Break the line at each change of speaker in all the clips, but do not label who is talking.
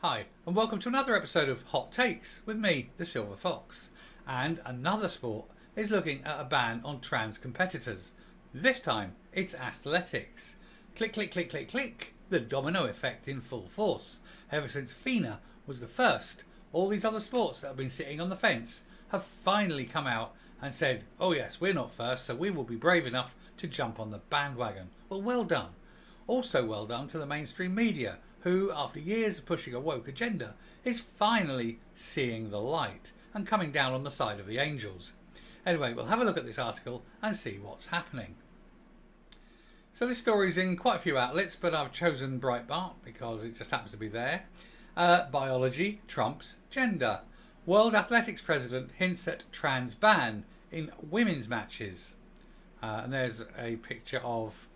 Hi, and welcome to another episode of Hot Takes with me, the Silver Fox. And another sport is looking at a ban on trans competitors. This time, it's athletics. Click, click, click, click, click. The domino effect in full force. Ever since FINA was the first, all these other sports that have been sitting on the fence have finally come out and said, oh yes, we're not first, so we will be brave enough to jump on the bandwagon. Well done. Also well done to the mainstream media, who, after years of pushing a woke agenda, is finally seeing the light and coming down on the side of the angels. Anyway, we'll have a look at this article and see what's happening. So this story's in quite a few outlets, but I've chosen Breitbart because it just happens to be there. Biology trumps gender. World Athletics President hints at trans ban in women's matches. And there's a picture of,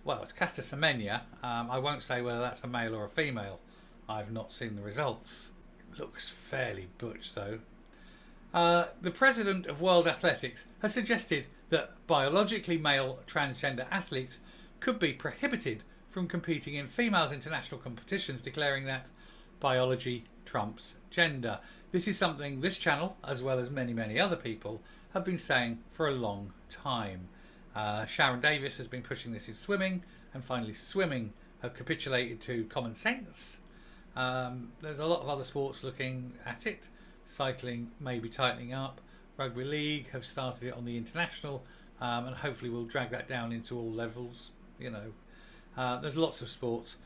well, it's Caster Semenya. I won't say whether that's a male or a female. I've not seen the results. It looks fairly butch though. The president of World Athletics has suggested that biologically male transgender athletes could be prohibited from competing in females' international competitions, declaring that biology trumps gender. This is something this channel, as well as many other people, have been saying for a long time. Sharon Davis has been pushing this in swimming, and finally swimming have capitulated to common sense. There's a lot of other sports looking at it. Cycling may be tightening up. Rugby league have started it on the international, and hopefully we'll drag that down into all levels. There's lots of sports,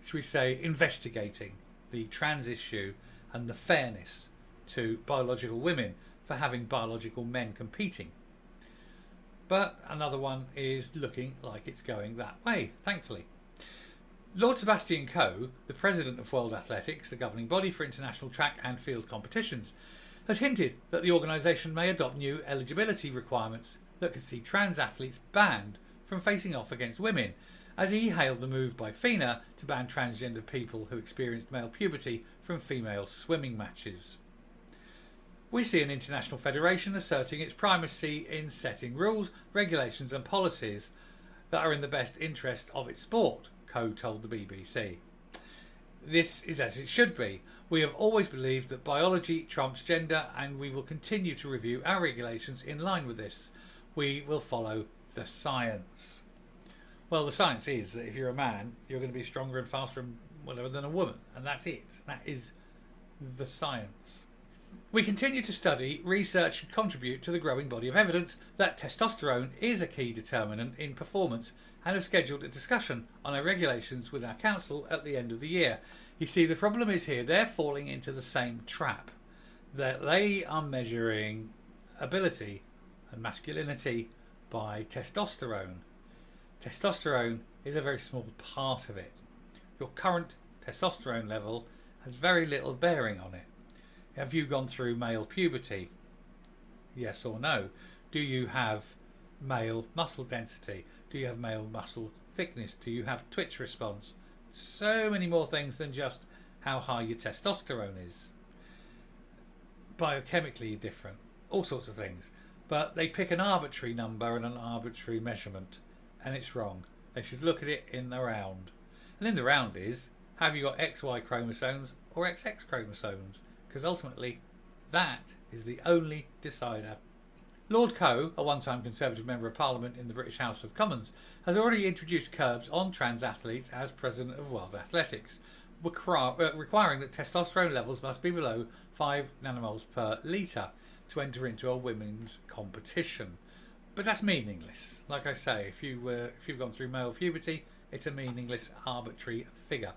should we say, investigating the trans issue and the fairness to biological women for having biological men competing. But another one is looking like it's going that way, thankfully. Lord Sebastian Coe, the president of World Athletics, the governing body for international track and field competitions, has hinted that the organisation may adopt new eligibility requirements that could see trans athletes banned from facing off against women, as he hailed the move by FINA to ban transgender people who experienced male puberty from female swimming matches. We see an international federation asserting its primacy in setting rules, regulations and policies that are in the best interest of its sport, Coe told the BBC. This is as it should be. We have always believed that biology trumps gender, and we will continue to review our regulations in line with this. We will follow the science. Well, the science is that if you're a man, you're going to be stronger and faster and whatever than a woman, and that's it. That is the science. We continue to study, research and contribute to the growing body of evidence that testosterone is a key determinant in performance, and have scheduled a discussion on our regulations with our council at the end of the year. You see, the problem is here, they're falling into the same trap, that they are measuring ability and masculinity by testosterone. Testosterone is a very small part of it. Your current testosterone level has very little bearing on it. Have you gone through male puberty? Yes or no? Do you have male muscle density? Do you have male muscle thickness? Do you have twitch response? So many more things than just how high your testosterone is. Biochemically different, all sorts of things. But they pick an arbitrary number and an arbitrary measurement, and it's wrong. They should look at it in the round. And in the round is, have you got XY chromosomes or XX chromosomes? Because ultimately, that is the only decider. Lord Coe, a one-time Conservative Member of Parliament in the British House of Commons, has already introduced curbs on trans athletes as President of World Athletics, requiring that testosterone levels must be below 5 nanomoles per litre to enter into a women's competition. But that's meaningless. Like I say, if you've gone through male puberty, it's a meaningless, arbitrary figure.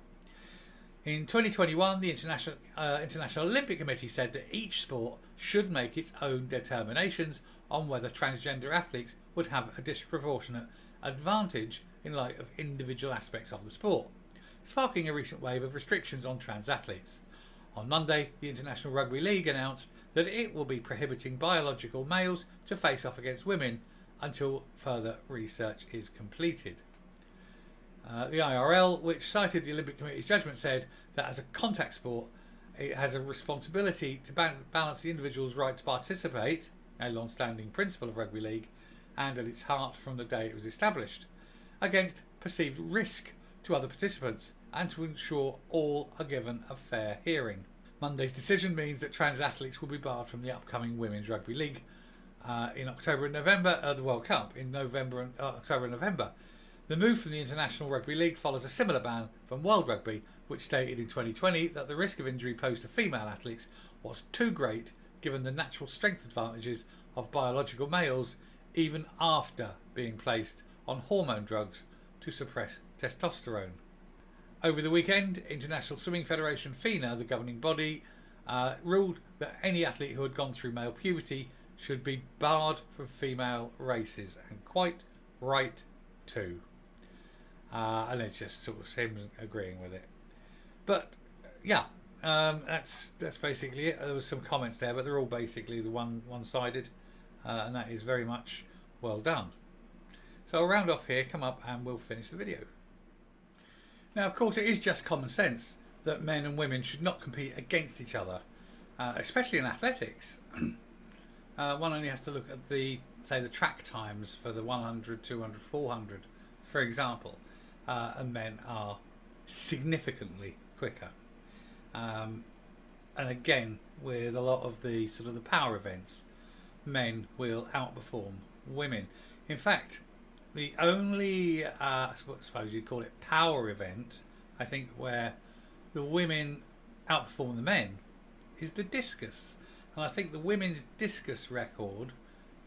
In 2021, the International Olympic Committee said that each sport should make its own determinations on whether transgender athletes would have a disproportionate advantage in light of individual aspects of the sport, sparking a recent wave of restrictions on trans athletes. On Monday, the International Rugby League announced that it will be prohibiting biological males to face off against women until further research is completed. The IRL, which cited the Olympic Committee's judgment, said that as a contact sport, it has a responsibility to balance the individual's right to participate, a long-standing principle of rugby league, and at its heart from the day it was established, against perceived risk to other participants, and to ensure all are given a fair hearing. Monday's decision means that trans athletes will be barred from the upcoming Women's Rugby League in October and November, the World Cup in October and November. The move from the International Rugby League follows a similar ban from World Rugby, which stated in 2020 that the risk of injury posed to female athletes was too great given the natural strength advantages of biological males, even after being placed on hormone drugs to suppress testosterone. Over the weekend, International Swimming Federation FINA, the governing body, ruled that any athlete who had gone through male puberty should be barred from female races, and quite right too. And it's just sort of him agreeing with it. But yeah, that's basically it. There was some comments there, but they're all basically the one-sided, and that is very much well done. So I'll round off here, come up, and we'll finish the video. Now, of course, it is just common sense that men and women should not compete against each other, especially in athletics. One only has to look at the track times for the 100, 200, 400, for example, and men are significantly quicker. And again, with a lot of the sort of the power events, men will outperform women. In fact, the only, I suppose you'd call it power event, I think, where the women outperform the men is the discus. And I think the women's discus record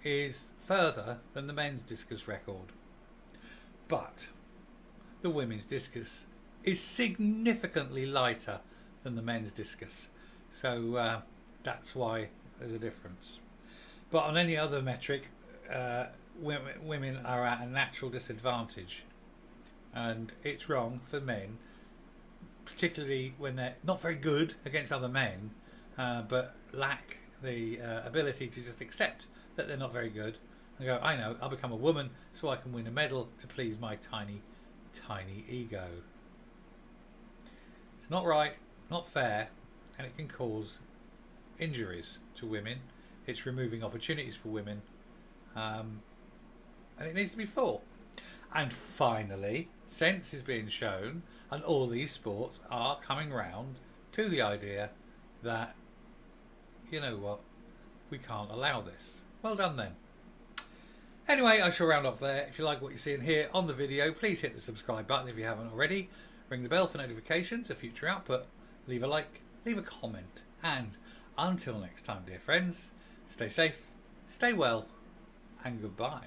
is further than the men's discus record. But the women's discus is significantly lighter than the men's discus. So that's why there's a difference. But on any other metric, women are at a natural disadvantage, and it's wrong for men, particularly when they're not very good against other men, but lack the ability to just accept that they're not very good and go, I know, I'll become a woman so I can win a medal to please my tiny ego. It's not right, not fair, and it can cause injuries to women. It's removing opportunities for women, and it needs to be fought. And finally, sense is being shown, and all these sports are coming round to the idea that, you know what, we can't allow this. Well done then. Anyway, I shall round off there. If you like what you're seeing here on the video, please hit the subscribe button if you haven't already. Ring the bell for notifications of future output. Leave a like, leave a comment, and until next time, dear friends, stay safe, stay well, and goodbye.